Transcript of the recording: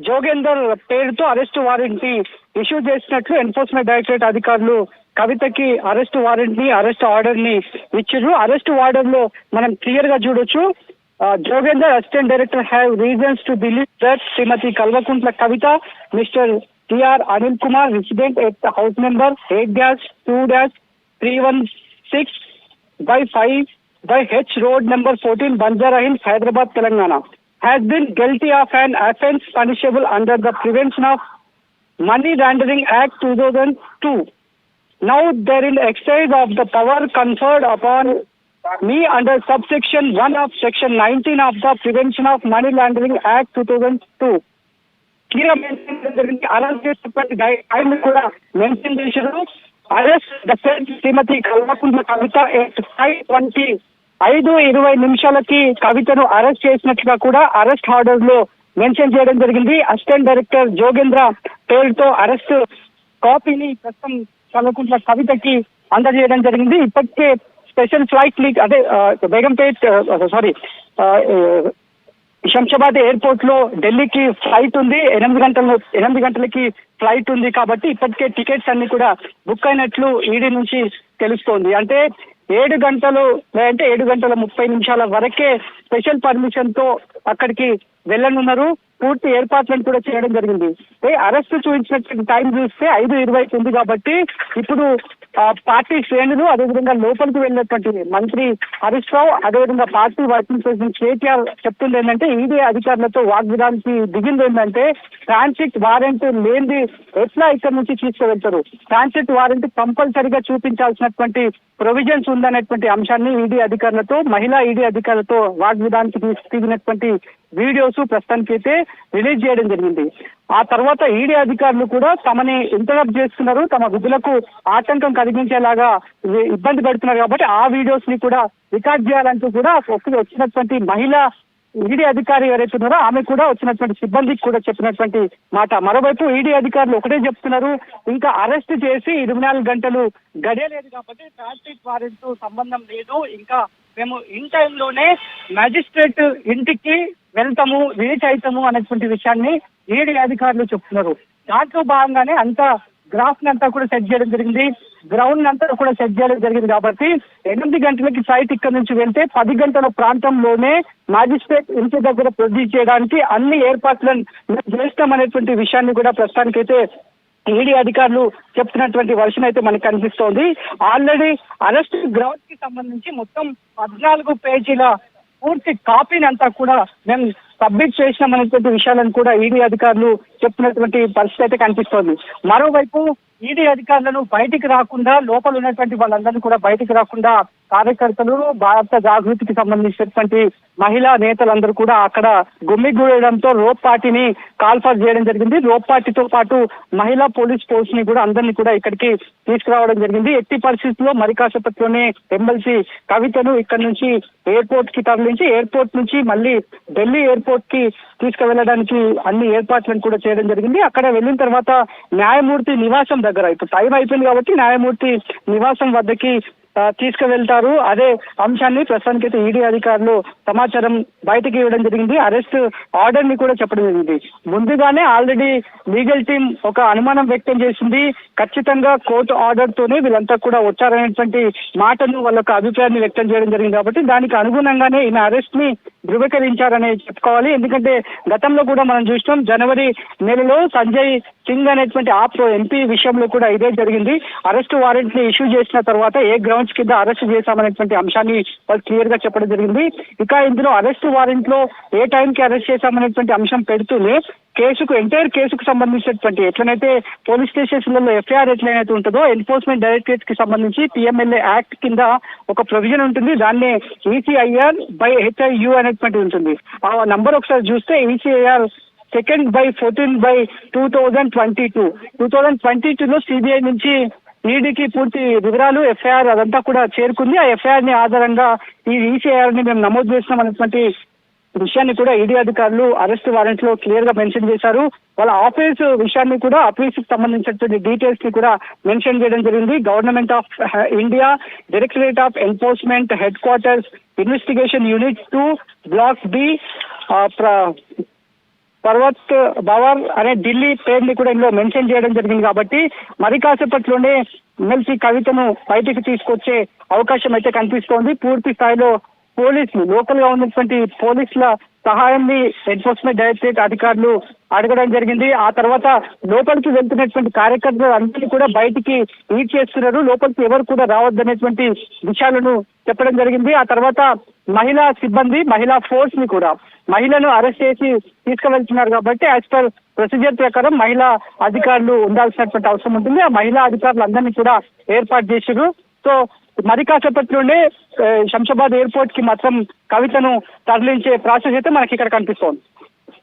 జోగేందర్ పేరుతో arrest warrant ని issue చేసినట్లు ఎన్ఫోర్స్మెంట్ డైరెక్టరేట్ అధికారులు కవితకి అరెస్ట్ వారెంట్ ని అరెస్ట్ ఆర్డర్ ని ఇచ్చారు. అరెస్ట్ ఆర్డర్ లో మనం క్లియర్ గా చూడొచ్చు. Joginder assistant director have reasons to believe that Srimathi Kalvakuntla Kavitha, mister T R Anil Kumar, resident at house number 8-2-316/5/H Road number 14 Banjara Hills, Hyderabad, Telangana, has been guilty of an offence punishable under the Prevention of Money Laundering Act 2002. Now therein exercise of the power conferred upon me under subsection 1 of section 19 of the Prevention of Money Laundering Act 2002. Clear mention జరిగింది. Arrest చేసినటువంటి time కూడా mention చేశారు. Arrest the శ్రీమతి కల్వకుంట్ల కవిత 5:20 కవితను arrest చేసినట్లుగా కూడా arrest order లో mention చేయడం జరిగింది. అసిస్టెంట్ డైరెక్టర్ జోగేంద్ర పేరుతో అరెస్ట్ కాపీని ప్రస్తుతం కల్వకుంట్ల కవితకి అందజేయడం జరిగింది. ఇప్పటికే స్పెషల్ ఫ్లైట్ లీక్ అదే బేగంపేట్ శంషాబాద్ ఎయిర్పోర్ట్ లో ఢిల్లీకి ఫ్లైట్ ఉంది. 8 గంటలకి ఫ్లైట్ ఉంది కాబట్టి ఇప్పటికే టికెట్స్ అన్ని కూడా బుక్ అయినట్లు ఈడీ నుంచి తెలుస్తోంది. అంటే 7 గంటలు లేదంటే 7:30 వరకే స్పెషల్ పర్మిషన్ తో అక్కడికి వెళ్ళనున్నారు. పూర్తి ఏర్పాట్లను కూడా చేయడం జరిగింది. అరెస్ట్ చూపించినటువంటి టైం చూస్తే 5:20 ఉంది కాబట్టి ఇప్పుడు పార్టీ శ్రేణులు అదేవిధంగా లోపలికి వెళ్ళినటువంటి మంత్రి హరీష్ రావు అదేవిధంగా పార్టీ వర్కింగ్ ప్రెసిడెంట్ కేటీఆర్ చెప్తుంది ఏంటంటే ఈడీ అధికారులతో వాగ్విధానికి దిగింది ఏంటంటే ట్రాన్సిట్ వారెంట్ లేనిది ఎట్లా ఇక్కడ నుంచి తీసుకువెళ్తారు, ట్రాన్సిట్ వారెంట్ కంపల్సరిగా చూపించాల్సినటువంటి ప్రొవిజన్స్ ఉందనేటువంటి అంశాన్ని ఈడీ అధికారులతో మహిళా ఈడీ అధికారులతో వాగ్విధానికి దిగినటువంటి వీడియోస్ ప్రస్తుతానికి అయితే రిలీజ్ చేయడం జరిగింది. ఆ తర్వాత ఈడీ అధికారులు కూడా తమని ఇంటరప్ట్ చేస్తున్నారు, తమ విధులకు ఆటంకం కలిగించేలాగా ఇబ్బంది పెడుతున్నారు కాబట్టి ఆ వీడియోస్ ని కూడా రికార్డ్ చేయాలంటూ కూడా వచ్చినటువంటి మహిళా ఈడీ అధికారి ఎవరైతే ఉన్నారో ఆమె కూడా వచ్చినటువంటి సిబ్బందికి కూడా చెప్పినటువంటి మాట. మరోవైపు ఈడీ అధికారులు ఒకటే చెప్తున్నారు, ఇంకా అరెస్ట్ చేసి 24 గంటలు గడియలేదు కాబట్టి ట్రాన్సిట్ వారెంట్ సంబంధం లేదు, ఇంకా మేము ఇన్ టైంలోనే మ్యాజిస్ట్రేట్ ఇంటికి వెళ్తాము, రీచ్ అవుతాము అనేటువంటి విషయాన్ని ఈడీ అధికారులు చెప్తున్నారు. దాంట్లో భాగంగానే అంతా గ్రాఫ్ అంతా కూడా సెట్ చేయడం జరిగింది, గ్రౌండ్ అంతా కూడా సెట్ చేయడం జరిగింది కాబట్టి 8 గంటలకి ఫ్లైట్ ఇక్కడ నుంచి వెళ్తే 10 గంటల ప్రాంతంలోనే మ్యాజిస్ట్రేట్ ఇంటి దగ్గర ప్రొడ్యూస్ చేయడానికి అన్ని ఏర్పాట్లను చేస్తామనేటువంటి విషయాన్ని కూడా ప్రస్తుతానికైతే ఈడీ అధికారులు చెప్తున్నటువంటి వర్షన్ అయితే మనకు కనిపిస్తోంది. ఆల్రెడీ అరెస్ట్ గ్రౌండ్ కి సంబంధించి మొత్తం 14 పేజీల పూర్తి కాపీని అంతా కూడా మేము సబ్మిట్ చేసినామనేటువంటి విషయాలను కూడా ఈడీ అధికారులు చెప్తున్నటువంటి పరిస్థితి అయితే కనిపిస్తోంది. మరోవైపు ఈడీ అధికారులను బయటికి రాకుండా లోపల ఉన్నటువంటి వాళ్ళందరినీ కూడా బయటికి రాకుండా కార్యకర్తలు భారత జాగృతికి సంబంధించినటువంటి మహిళా నేతలందరూ కూడా అక్కడ గుమ్మిగూడడంతో రోప్ పార్టీని కాల్ఫర్ చేయడం జరిగింది. రోప్ పార్టీతో పాటు మహిళా పోలీస్ ఫోర్స్ ని కూడా అందరినీ కూడా ఇక్కడికి తీసుకురావడం జరిగింది. ఎట్టి పరిస్థితుల్లో మరి కాసేపట్లోనే ఎమ్మెల్సీ కవితను ఇక్కడ నుంచి ఎయిర్పోర్ట్ కి తరలించి ఎయిర్పోర్ట్ నుంచి మళ్ళీ ఢిల్లీ ఎయిర్పోర్ట్ కి తీసుకువెళ్ళడానికి అన్ని ఏర్పాట్లను కూడా చేయడం జరిగింది. అక్కడ వెళ్ళిన తర్వాత న్యాయమూర్తి నివాసం దగ్గర ఇప్పుడు టైం అయిపోయింది కాబట్టి న్యాయమూర్తి నివాసం వద్దకి తీసుకువెళ్తారు. అదే అంశాన్ని ప్రస్తుతానికి అయితే ఈడీ అధికారులు సమాచారం బయటకి ఇవ్వడం జరిగింది. అరెస్ట్ ఆర్డర్ ని కూడా చెప్పడం జరిగింది. ముందుగానే ఆల్రెడీ లీగల్ టీం ఒక అనుమానం వ్యక్తం చేసింది, ఖచ్చితంగా కోర్టు ఆర్డర్ తోనే వీళ్ళంతా కూడా వచ్చారనేటువంటి మాటను వాళ్ళొక అభిప్రాయాన్ని వ్యక్తం చేయడం జరిగింది కాబట్టి దానికి అనుగుణంగానే ఈయన అరెస్ట్ ని ధృవీకరించారని చెప్పుకోవాలి. ఎందుకంటే గతంలో కూడా మనం చూసినాం, జనవరి నెలలో సంజయ్ సింగ్ అనేటువంటి ఆప్ ఎంపీ విషయంలో కూడా ఇదే జరిగింది. అరెస్ట్ వారెంట్ ని ఇష్యూ చేసిన తర్వాత ఏ గ్రౌండ్స్ కింద అరెస్ట్ చేశామనేటువంటి అంశాన్ని వాళ్ళు క్లియర్ గా చెప్పడం జరిగింది. ఇక ఇందులో అరెస్ట్ వారెంట్ లో ఏ టైంకి అరెస్ట్ చేశామనేటువంటి అంశం పెడుతూనే ఎంటైర్ కేసుకు సంబంధించినటువంటి ఎట్లనైతే పోలీస్ స్టేషన్లలో ఎఫ్ఐఆర్ ఎట్లయితే ఉంటుందో ఎన్ఫోర్స్మెంట్ డైరెక్టరేట్ కి సంబంధించి పిఎంఎల్ఏ యాక్ట్ కింద ఒక ప్రొవిజన్ ఉంటుంది. దాన్నే ECIR/HIU అనేటువంటి ఉంటుంది. ఆ నంబర్ ఒకసారి చూస్తే ECIR 2/14/2022లో సిబిఐ నుంచి ఈడీకి పూర్తి వివరాలు ఎఫ్ఐఆర్ అదంతా కూడా చేరుకుంది. ఆ ఎఫ్ఐఆర్ ని ఆధారంగా ఈ ECIR ని మేము నమోదు చేస్తున్నాం అనేటువంటి విషయాన్ని కూడా ఈడీ అధికారులు అరెస్ట్ వారెంట్ లో క్లియర్ గా మెన్షన్ చేశారు. వాళ్ళ ఆఫీస్ విషయాన్ని కూడా ఆఫీస్ కి సంబంధించినటువంటి డీటెయిల్స్ ని కూడా మెన్షన్ చేయడం జరిగింది. Government of India, directorate of enforcement, headquarters, investigation unit 2, block B, Pravartan బవర్ అనే ఢిల్లీ పేరుని కూడా ఇందులో మెన్షన్ చేయడం జరిగింది. కాబట్టి మరి కాసేపట్లోనే ఎమ్మెల్సీ కవితను బయటికి తీసుకొచ్చే అవకాశం అయితే కనిపిస్తోంది. పూర్తి స్థాయిలో పోలీసులు, లోకల్ గా ఉన్నటువంటి పోలీసుల సహాయాన్ని ఎన్ఫోర్స్మెంట్ డైరెక్టరేట్ అధికారులు అడగడం జరిగింది. ఆ తర్వాత లోపలికి వెళ్తున్నటువంటి కార్యకర్తలు అందరినీ కూడా బయటికి లీడ్ చేస్తున్నారు. లోపలికి ఎవరు కూడా రావద్దనేటువంటి విషయాలను చెప్పడం జరిగింది. ఆ తర్వాత మహిళా సిబ్బంది, మహిళా ఫోర్స్ ని కూడా మహిళను అరెస్ట్ చేసి తీసుకువెళ్తున్నారు. కాబట్టి యాజ్ పర్ ప్రొసీజర్ ప్రకారం మహిళా అధికారులు ఉండాల్సినటువంటి అవసరం ఉంటుంది. ఆ మహిళా అధికారులు అందరినీ కూడా ఏర్పాటు చేశారు. సో మరి కాసేపట్లోనే శంషాబాద్ ఎయిర్పోర్ట్ కి మాత్రం కవితను తరలించే ప్రాసెస్ అయితే మనకి ఇక్కడ కనిపిస్తోంది.